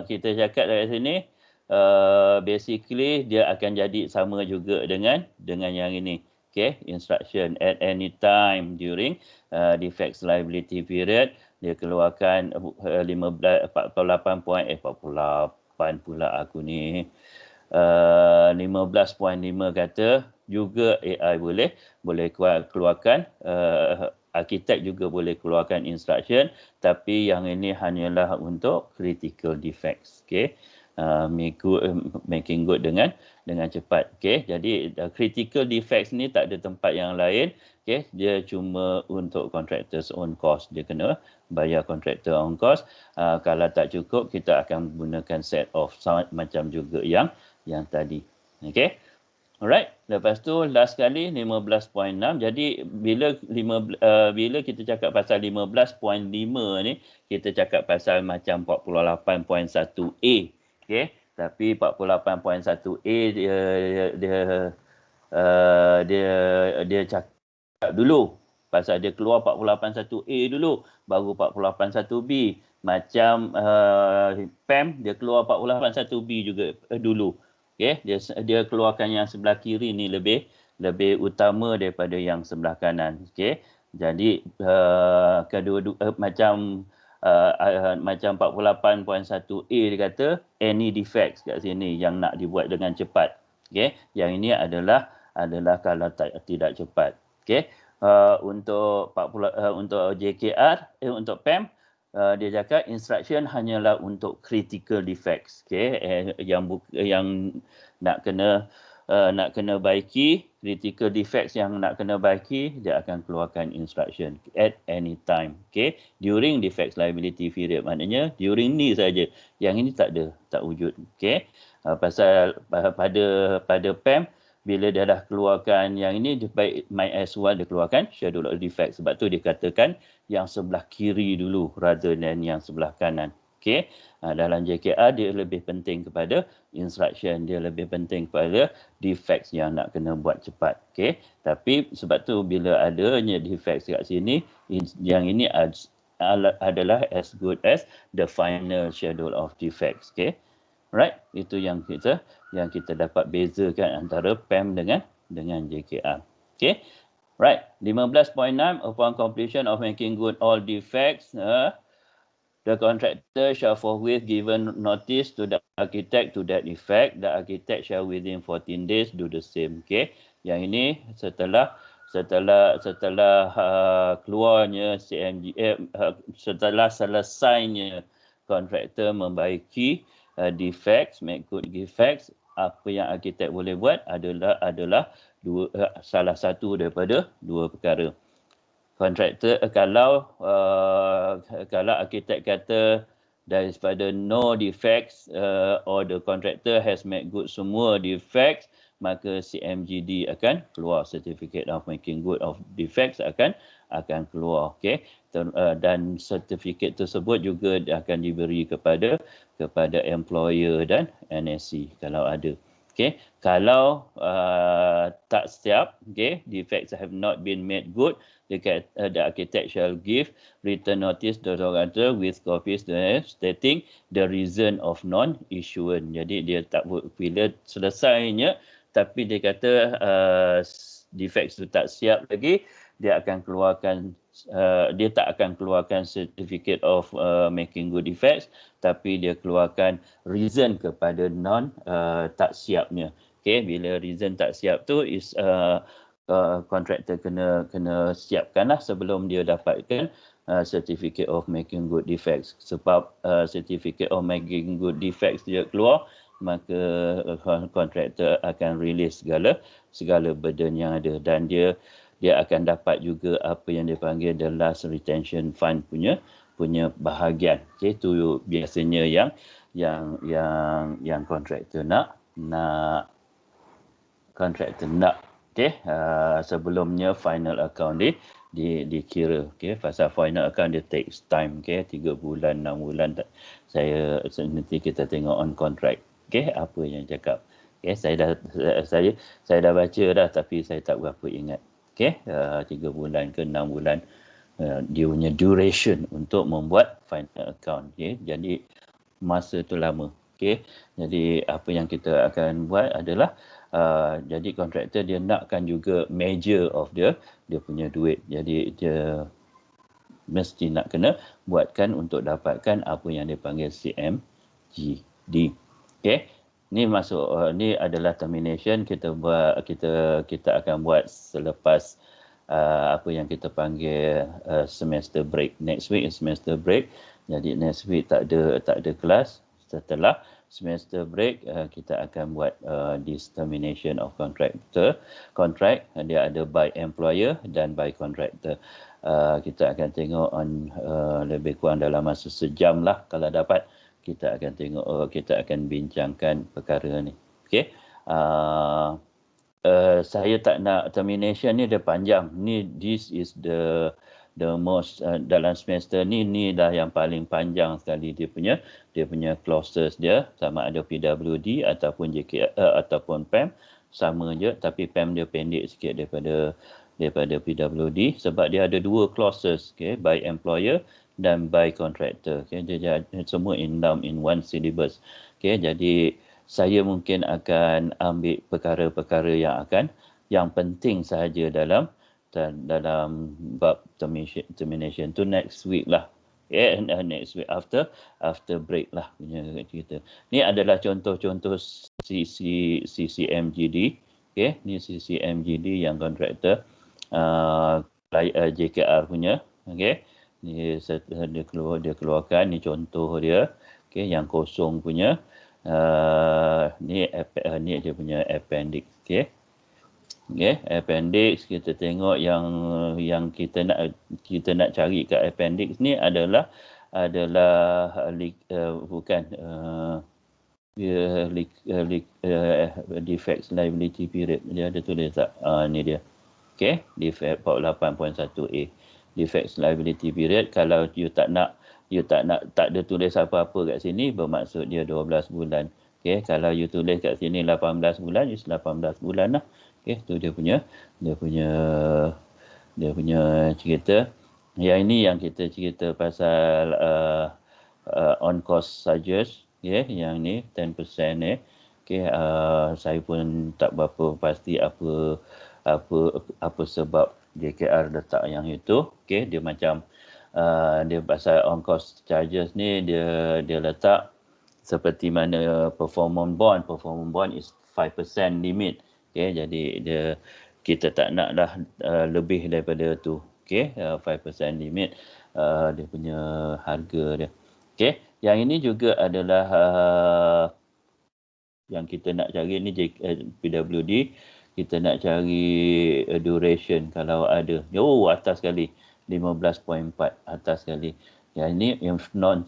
kita cakap dari sini, basically dia akan jadi sama juga dengan yang ini. Okay, instruction at any time during defects liability period, dia keluarkan 48 pula aku ni. 15.5 kata juga AI boleh keluarkan, arkitek juga boleh keluarkan instruction, tapi yang ini hanyalah untuk critical defects. Okey, making good dengan cepat. Okey, jadi critical defects ni tak ada tempat yang lain. Okey, dia cuma untuk contractor's own cost, dia kena bayar contractor on cost. Kalau tak cukup, kita akan gunakan set off macam juga yang tadi. Okey. Alright, lepas tu last kali 15.6. Jadi bila kita cakap pasal 15.5 ni, kita cakap pasal macam 48.1A. Okey, tapi 48.1A dia cakap dulu pasal dia keluar 48.1A dulu, baru 48.1B. Macam PAM dia keluar 48.1B juga dulu. Okey, dia keluarkan yang sebelah kiri ni lebih utama daripada yang sebelah kanan. Okey, jadi macam 48.1A dia kata any defects kat sini yang nak dibuat dengan cepat. Okey, yang ini adalah kalau tidak cepat. Okey, untuk JKR untuk PAM, dia cakap instruction hanyalah untuk critical defects. Okey, yang nak kena baiki, critical defects yang nak kena baiki, dia akan keluarkan instruction at any time. Okey, during defects liability period, maknanya during ni saja. Yang ini tak wujud. Okey, pasal pada PAM, bila dia dah keluarkan yang ini, dia baik might as well dia keluarkan schedule of defects. Sebab tu dia katakan yang sebelah kiri dulu rather than yang sebelah kanan. Okey, dalam JKR dia lebih penting kepada instruction, dia lebih penting kepada defects yang nak kena buat cepat. Okey, tapi sebab tu bila adanya defects kat sini, yang ini adalah as good as the final schedule of defects. Okey, right? Itu yang kita dapat bezakan antara PEM dengan JKR. Okey, right. 15.6, upon completion of making good all defects, the contractor shall forthwith given notice to the architect to that effect. The architect shall within 14 days do the same. Okay. Yang ini setelah keluarnya CMG, setelah selesainya kontraktor membaiki defects, make good defects, apa yang arkitek boleh buat adalah salah satu daripada dua perkara. Kontraktor kalau arkitek kata daripada no defects or the contractor has made good semua defects, maka CMGD akan keluar, certificate of making good of defects akan keluar. Okey, dan certificate tersebut juga akan diberi kepada employer dan NSC kalau ada. Okay, kalau tak siap, okay, defects have not been made good, the architect shall give written notice to the contractor with copies stating the reason of non-issuance. Jadi dia tak bila selesainya, tapi dia kata defects itu tak siap lagi, dia akan keluarkan dia tak akan keluarkan certificate of making good defects, tapi dia keluarkan reason kepada tak siapnya. Okay, bila reason tak siap tu is contractor kena siapkanlah sebelum dia dapatkan certificate of making good defects. Sebab certificate of making good defects dia keluar, maka contractor akan release segala burden yang ada, dan dia akan dapat juga apa yang dipanggil the last retention fund punya bahagian. Okay, itu biasanya yang kontraktor nak kontraktor nak. Okay, sebelumnya final account dikira. Okay, pasal final account dia takes time. Okay, 3 bulan, 6 bulan. Nanti kita tengok on contract. Okay, apa yang cakap. Okay, saya dah baca dah, tapi saya tak berapa ingat. Okay, 3 bulan ke 6 bulan dia punya duration untuk membuat final account. Okay, jadi masa tu lama. Okay, jadi apa yang kita akan buat adalah jadi kontraktor dia nakkan juga measure of dia punya duit. Jadi dia mesti nak kena buatkan untuk dapatkan apa yang dipanggil CMGD. Okay, ni masuk ni adalah termination. Kita akan buat selepas apa yang kita panggil semester break. Next week is semester break. Jadi next week tak ada kelas. Setelah semester break kita akan buat this termination of contract. Dia ada by employer dan by contractor. Kita akan tengok lebih kurang dalam masa sejam lah kalau dapat. Kita akan tengok, kita akan bincangkan perkara ni. Okay. Saya tak nak termination ni dia panjang. This is the most dalam semester ni dah yang paling panjang sekali dia punya clauses dia, sama ada PWD ataupun JKR ataupun PEM sama je, tapi PEM dia pendek sikit daripada PWD sebab dia ada 2 clauses, okay, by employer dan by contractor. Okay, dia semua in one syllabus. Okay, jadi saya mungkin akan ambil perkara-perkara yang penting sahaja dalam bab termination tu next week lah. Okay, next week after break lah punya kita. Ni adalah contoh-contoh CCMGD. Okay, ni CCMGD yang contractor JKR punya. Okay, ni dia keluarkan, ni contoh dia. Okay, yang kosong punya ni dia punya appendix. Okay, appendix kita tengok yang kita nak cari kat appendix ni adalah defects liability period. Dia ada tulis tak? Ni dia. Okay, defect 48.1A. Defects liability period, kalau you tak nak you tak ada tulis apa-apa kat sini, bermaksud dia 12 bulan. Okey, kalau you tulis kat sini 18 bulan, you 18 bulan lah. Okey, tu dia punya cerita. Yang ini yang kita cerita pasal on cost charges, yang ni 10% ni. Okey, saya pun tak berapa pasti apa sebab JKR letak yang itu. Okey, dia macam dia pasal on cost charges ni dia letak seperti mana performance bond is 5% limit. Okey, jadi kita tak nak dah lebih daripada tu. Okey, 5% limit dia punya harga dia. Okey, yang ini juga adalah yang kita nak cari ni PWD, kita nak cari duration kalau ada. Atas sekali 15.4 atas sekali. Yang ini if non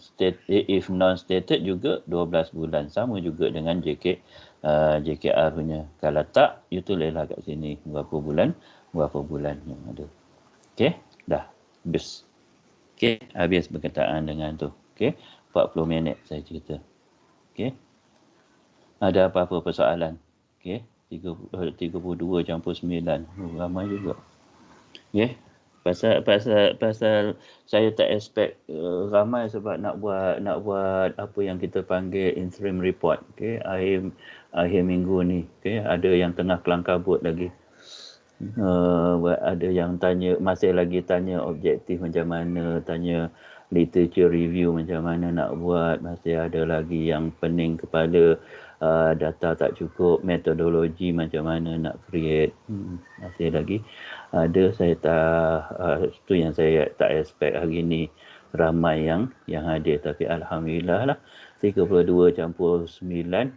stated juga 12 bulan, sama juga dengan JKR punya. Kalau tak, you tulislah kat sini berapa bulan yang ada. Okey, dah habis. Okey, habis berkaitan dengan tu. Okey, 40 minit saya cerita. Okey. Ada apa-apa persoalan? Okey, 32 campur 9. Ramai juga. Okey. Pasal saya tak expect ramai sebab nak buat apa yang kita panggil interim report. Okey, akhir minggu ni. Okey, ada yang tengah kelang kabut lagi. Ada yang masih lagi tanya objektif macam mana, tanya literature review macam mana nak buat, masih ada lagi yang pening kepala, data tak cukup, metodologi macam mana nak create, masih lagi ada. Saya tu yang saya tak expect hari ni ramai yang hadir, tapi alhamdulillah lah 32 campur 9,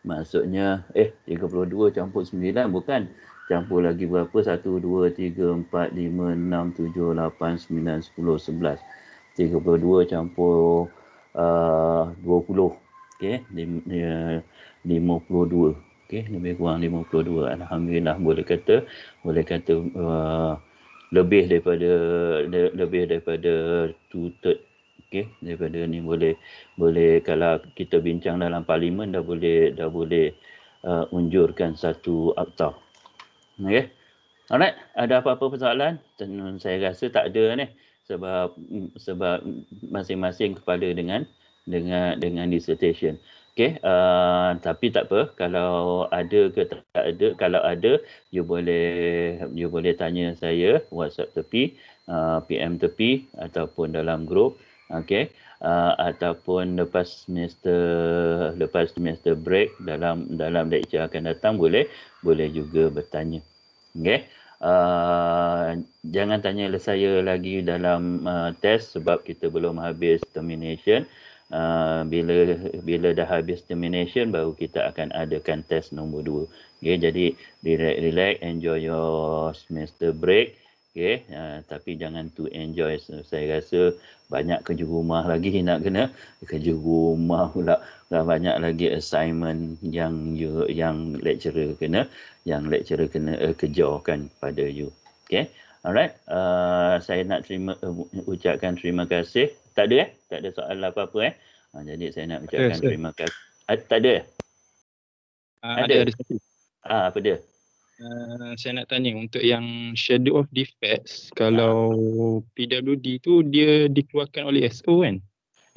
maksudnya 32 campur 9 bukan campur lagi berapa, 1, 2, 3, 4, 5, 6, 7, 8, 9, 10, 11. 32 campur 20. Okey, 52. Okey, lebih kurang 52. Alhamdulillah, boleh kata lebih daripada 2/3. Okey, daripada ni boleh kalau kita bincang dalam parlimen dah boleh unjurkan satu akta. Okey. Alright, ada apa-apa persoalan? Saya rasa tak ada ni, sebab masing-masing kepala dengan dissertation. Okey, tapi tak apa, kalau ada ke tak ada, kalau ada you boleh tanya saya WhatsApp tepi, PM tepi ataupun dalam grup. Okey, ataupun lepas semester break dalam lecture akan datang boleh juga bertanya. Okey. Jangan tanya saya lagi dalam test sebab kita belum habis termination. Bila dah habis termination baru kita akan adakan test nombor 2. Okay, jadi relax, enjoy your semester break. Okay, tapi jangan too enjoy. Saya rasa banyak kerja rumah lagi nak kena. Kerja rumah pula banyak lagi assignment yang lecturer kena kejarkan pada you. Okay, alright. Saya nak ucapkan terima kasih. Tak ada soalan apa-apa jadi saya nak ucapkan terima kasih. Tak ada? Ada satu. Apa dia? Saya nak tanya untuk yang schedule of defects, kalau PWD tu dia dikeluarkan oleh SO kan?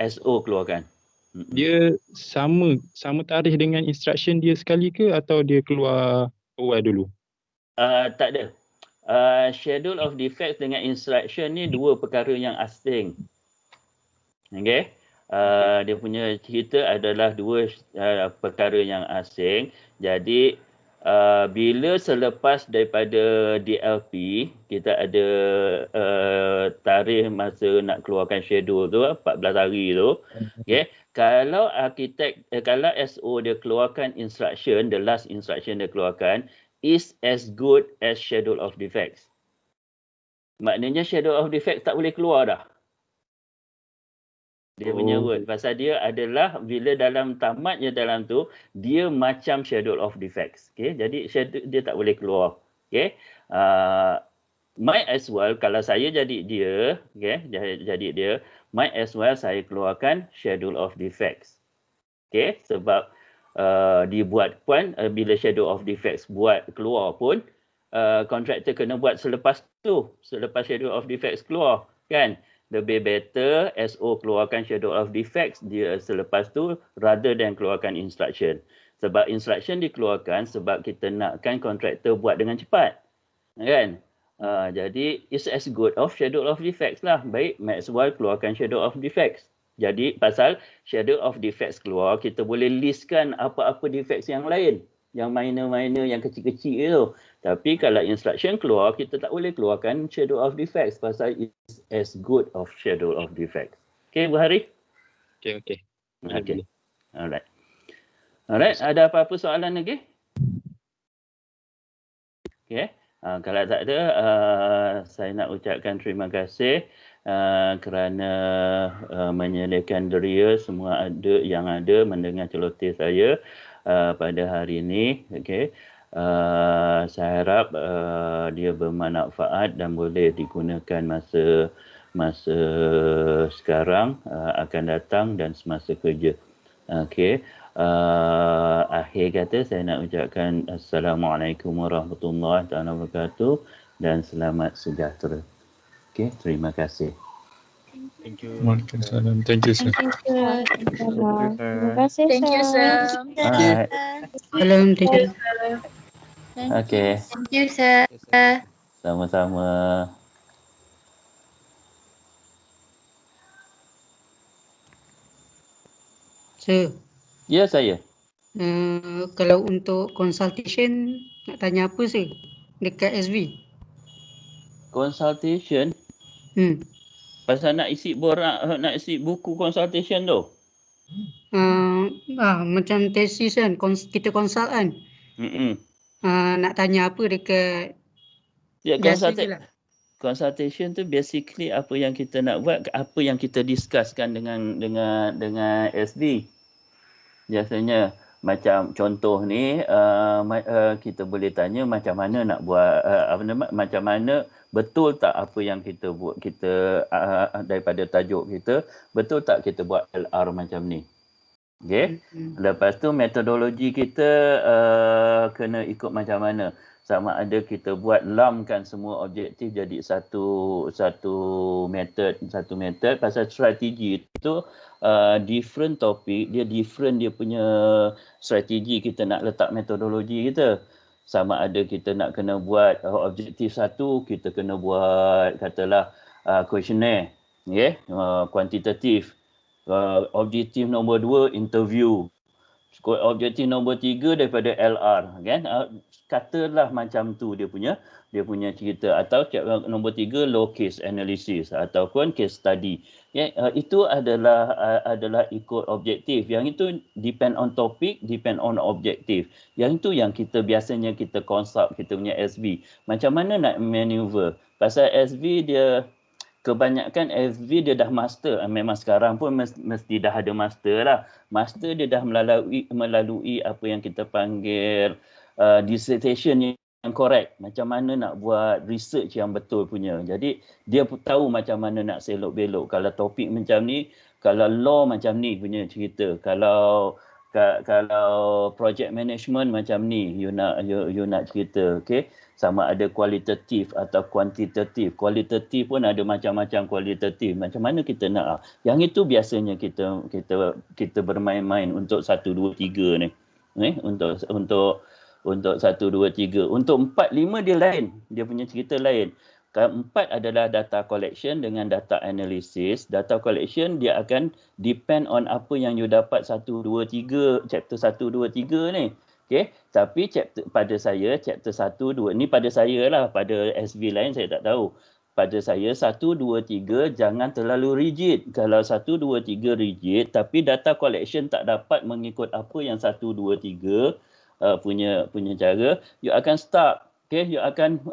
SO keluarkan. Dia sama tarikh dengan instruction dia sekali ke atau dia keluar awal dulu? Tak ada. Schedule of defects dengan instruction ni dua perkara yang asing. Okay. Dia punya cerita adalah dua perkara yang asing. Jadi bila selepas daripada DLP kita ada tarikh masa nak keluarkan schedule tu 14 hari tu. Okay. Kalau kalau SO dia keluarkan instruction, the last instruction dia keluarkan is as good as schedule of defects. Maknanya schedule of defects tak boleh keluar dah. Dia punya word. Pasal dia adalah bila dalam tamatnya dalam tu, dia macam schedule of defects. Okay? Jadi schedule dia tak boleh keluar. Okay? might as well kalau saya jadi dia, okay, jadi dia, might as well saya keluarkan schedule of defects. Okay, sebab dibuat pun bila schedule of defects buat keluar pun kontraktor kena buat selepas schedule of defects keluar, kan? Lebih better SO keluarkan schedule of defects dia selepas tu rather than keluarkan instruction. Sebab instruction dikeluarkan sebab kita nakkan kontraktor buat dengan cepat, kan? Jadi it's as good of schedule of defects lah. Baik, might as well keluarkan schedule of defects. Jadi pasal schedule of defects keluar, kita boleh listkan apa-apa defects yang lain, yang minor-minor, yang kecil-kecil itu. Tapi kalau instruction keluar, kita tak boleh keluarkan schedule of defects pasal it's as good of schedule of defects. Okay, Bu Hari? Okay. Okay. Alright, ada apa-apa soalan lagi? Okay. Kalau tak ada, saya nak ucapkan terima kasih kerana menyediakan deria semua yang ada mendengar celoteh saya pada hari ini. Okay. Saya harap dia bermanfaat dan boleh digunakan masa sekarang, akan datang dan semasa kerja. Okay. Akhir kata saya nak ucapkan Assalamualaikum warahmatullahi wabarakatuh dan selamat sejahtera. Okay, terima kasih. Thank you. Waalaikumsalam. Thank you, sir. Terima kasih, Thank you, sir. Alright. Salam, teacher. Okay. Thank you, sir. Sama-sama. Sir, Ya, saya. kalau untuk consultation, nak tanya apa, sir? Dekat SV? Consultation. Pasal nak isi buku consultation tu. Macam tesis kan, kita consult kan. Nak tanya apa dekat Ya, biasa je lah. consultation tu basically apa yang kita nak buat, apa yang kita discusskan dengan SB. Biasanya macam contoh ni kita boleh tanya macam mana nak buat macam mana betul tak apa yang kita buat, kita daripada tajuk kita, betul tak kita buat LR macam ni. Okey. Lepas tu metodologi kita kena ikut macam mana. Sama ada kita buat lumkan semua objektif jadi satu method pasal strategi itu different topik, dia different dia punya strategi kita nak letak metodologi kita. Sama ada kita nak kena buat objektif satu, kita kena buat katalah questionnaire, kuantitatif. Objektif nombor 2 interview. Objektif nombor 3 daripada LR, kan? Katalah macam tu dia punya cerita, atau nombor 3 low case analysis ataupun case study. Itu adalah ikut objektif. Yang itu depend on topic, depend on objektif. Yang itu yang kita biasanya kita consult kita punya SV. Macam mana nak maneuver? Pasal SV dia kebanyakan SV dia dah master. Memang sekarang pun mesti dah ada master lah. Master dia dah melalui apa yang kita panggil dissertation yang correct. Macam mana nak buat research yang betul punya. Jadi dia tahu macam mana nak selok-belok. Kalau topik macam ni, kalau law macam ni punya cerita. Kalau project management macam ni you nak cerita, okey. Sama ada kualitatif atau kuantitatif. Kualitatif pun ada macam-macam kualitatif. Macam mana kita nak? Yang itu biasanya kita bermain-main untuk 1 2 3 ni. Untuk 1 2 3. Untuk 4 5 dia lain. Dia punya cerita lain. 4 adalah data collection dengan data analysis. Data collection dia akan depend on apa yang you dapat 1 2 3 chapter 1 2 3 ni. Okey, tapi pada saya chapter 1 2 ni pada saya lah, pada SV lain saya tak tahu. Pada saya 1 2 3 jangan terlalu rigid. Kalau 1 2 3 rigid tapi data collection tak dapat mengikut apa yang 1 2 3 punya cara, you akan stuck. Okey, you akan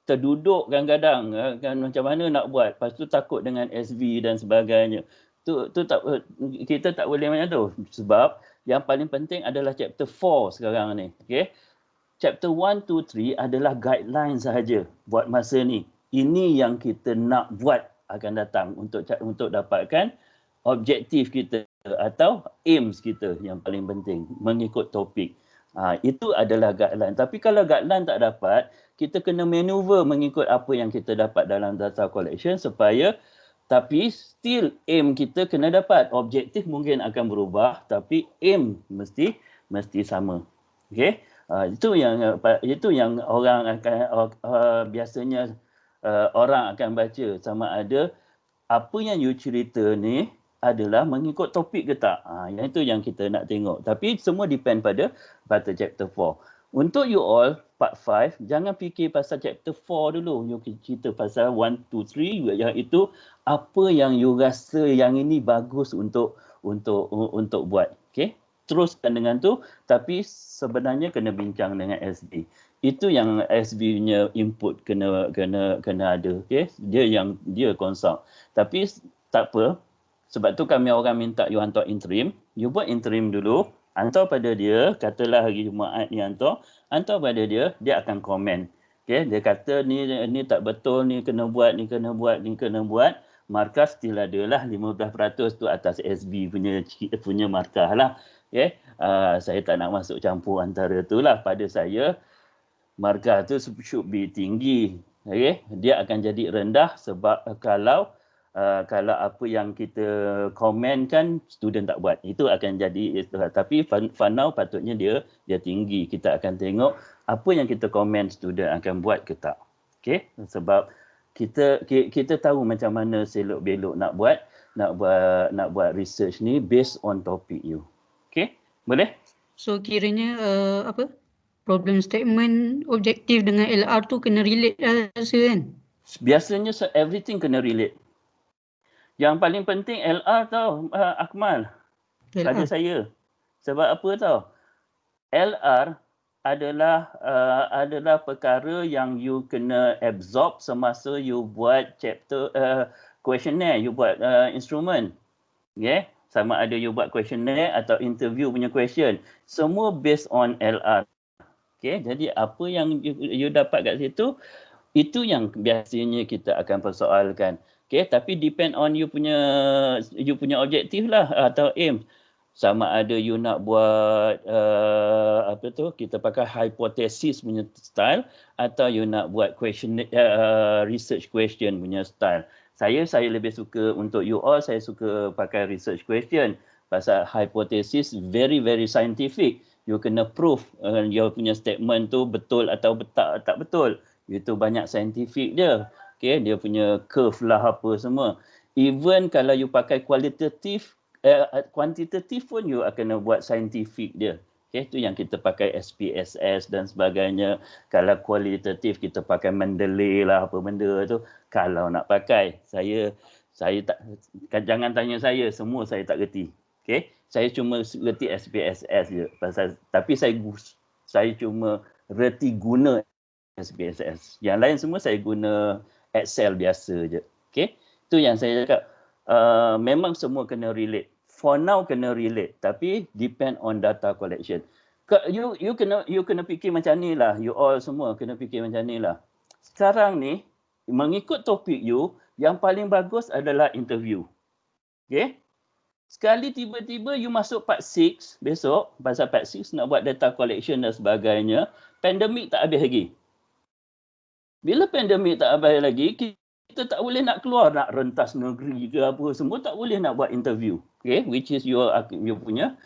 terduduk kadang-kadang kan, macam mana nak buat. Lepas tu takut dengan SV dan sebagainya. Kita tak boleh macam tu sebab yang paling penting adalah chapter 4 sekarang ni. Okey. chapter 1, 2, 3 adalah guideline sahaja buat masa ni. Ini yang kita nak buat akan datang untuk dapatkan objektif kita atau aims kita yang paling penting, mengikut topik. Itu adalah guideline. Tapi kalau guideline tak dapat, kita kena maneuver mengikut apa yang kita dapat dalam data collection supaya, tapi still aim kita kena dapat. Objektif mungkin akan berubah tapi aim mesti sama. Okey? Itu yang orang akan biasanya orang akan baca sama ada apa yang you cerita ni adalah mengikut topik ke tak. Yang itu yang kita nak tengok. Tapi semua depend pada chapter 4. Untuk you all, part 5, jangan fikir pasal chapter 4 dulu. You cerita pasal 1, 2, 3, iaitu apa yang you rasa yang ini bagus untuk buat. Okay? Teruskan dengan tu, tapi sebenarnya kena bincang dengan SB. Itu yang SB punya input kena ada. Okay? Dia consult. Tapi tak apa. Sebab tu kami orang minta you hantar interim. You buat interim dulu. Hantar pada dia. Katalah hari Jumaat ni hantar pada dia. Dia akan komen. Okay? Dia kata ni tak betul, ni kena buat. Markah still adalah 15% tu atas SB punya markah lah. Okay? Saya tak nak masuk campur antara tu lah. Pada saya, markah tu should be tinggi. Okay? Dia akan jadi rendah sebab kalau apa yang kita komen kan student tak buat, itu akan jadi. Tapi for now patutnya dia tinggi. Kita akan tengok apa yang kita komen student akan buat ke tak. Okay? Sebab kita tahu macam mana selok belok nak buat research ni based on topic you. Okay? Boleh? So kiranya problem statement objektif dengan LR tu kena relate lah rasa kan? Biasanya everything kena relate. Yang paling penting LR tau, Akmal. LR. Pada saya. Sebab apa tau? LR adalah perkara yang you kena absorb semasa you buat chapter questionnaire, you buat instrument. Okay? Sama ada you buat questionnaire atau interview punya question. Semua based on LR. Okay? Jadi apa yang you dapat kat situ, itu yang biasanya kita akan persoalkan. Okay, tapi depend on you punya objektif lah atau aim. Sama ada you nak buat kita pakai hypothesis punya style atau you nak buat question research question punya style. Saya lebih suka untuk you all, saya suka pakai research question. Pasal hypothesis very very scientific. You kena prove your punya statement tu betul atau tak betul. Itu banyak scientific dia. Okay, dia punya curve lah apa semua. Even kalau you pakai kuantitatif pun you akan buat scientific dia. Okay, tu yang kita pakai SPSS dan sebagainya. Kalau kualitatif kita pakai Mendeley lah apa benda tu. Kalau nak pakai, saya tak, jangan tanya saya, semua saya tak reti. Okay, saya cuma reti SPSS je. Tapi saya cuma reti guna SPSS. Yang lain semua saya guna Excel biasa je. Okay? Itu yang saya cakap. Memang semua kena relate. For now kena relate. Tapi depend on data collection. You kena fikir macam ni lah. You all semua kena fikir macam ni lah. Sekarang ni, mengikut topik you, yang paling bagus adalah interview. Okay? Sekali tiba-tiba you masuk part 6 besok, pasal part 6 nak buat data collection dan sebagainya, pandemik tak habis lagi. Bila pandemik tak habis lagi, kita tak boleh nak keluar, nak rentas negeri ke apa semua, tak boleh nak buat interview. Okay, which is you punya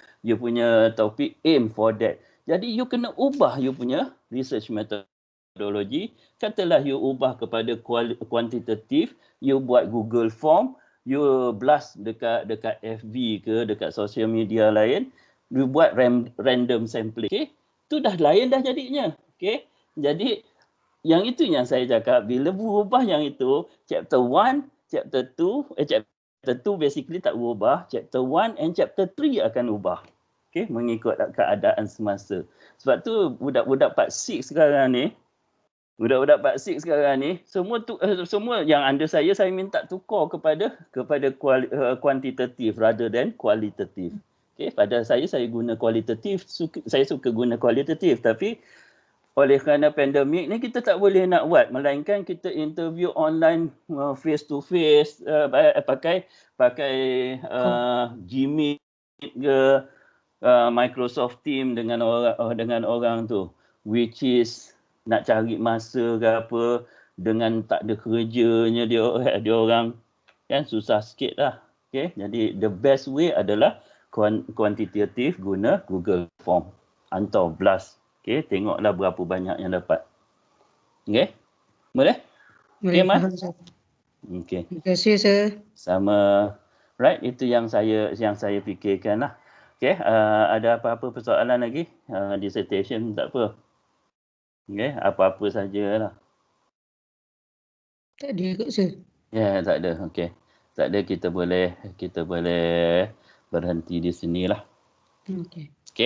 topik, aim for that. Jadi you kena ubah you punya research methodology. Katalah you ubah kepada kuantitatif, you buat Google Form, you blast dekat FB ke, dekat social media lain, you buat random sampling. Okay, tu dah lain dah jadinya. Okay, jadi yang itu yang saya cakap, bila berubah yang itu, chapter 1, chapter 2, chapter 2 basically tak berubah, chapter 1 and chapter 3 akan ubah. Okay, mengikut keadaan semasa. Sebab tu budak-budak part 6 sekarang ni, semua yang under saya minta tukar kepada kuantitatif rather than kualitatif. Okay, pada saya guna kualitatif, saya suka guna kualitatif, tapi oleh kerana pandemik ni kita tak boleh nak buat, melainkan kita interview online, face to face, pakai Gmeet ke Microsoft Team dengan orang tu, which is nak cari masa ke apa, dengan tak ada kerjanya dia orang kan susah sikit lah. Okay, jadi the best way adalah kuantitatif guna Google Form. Hantar blast. Okay, tengoklah berapa banyak yang dapat. Okay, boleh? Boleh, Mas? faham, sir. Okay. Terima kasih, sir. Sama. Right, itu yang saya fikirkan lah. Okay, ada apa-apa persoalan lagi? Dissertation tak apa. Okay, apa-apa sajalah. Tak ada kot, sir. Ya, tak ada. Okay. Tak ada, kita boleh berhenti di sinilah. Okey.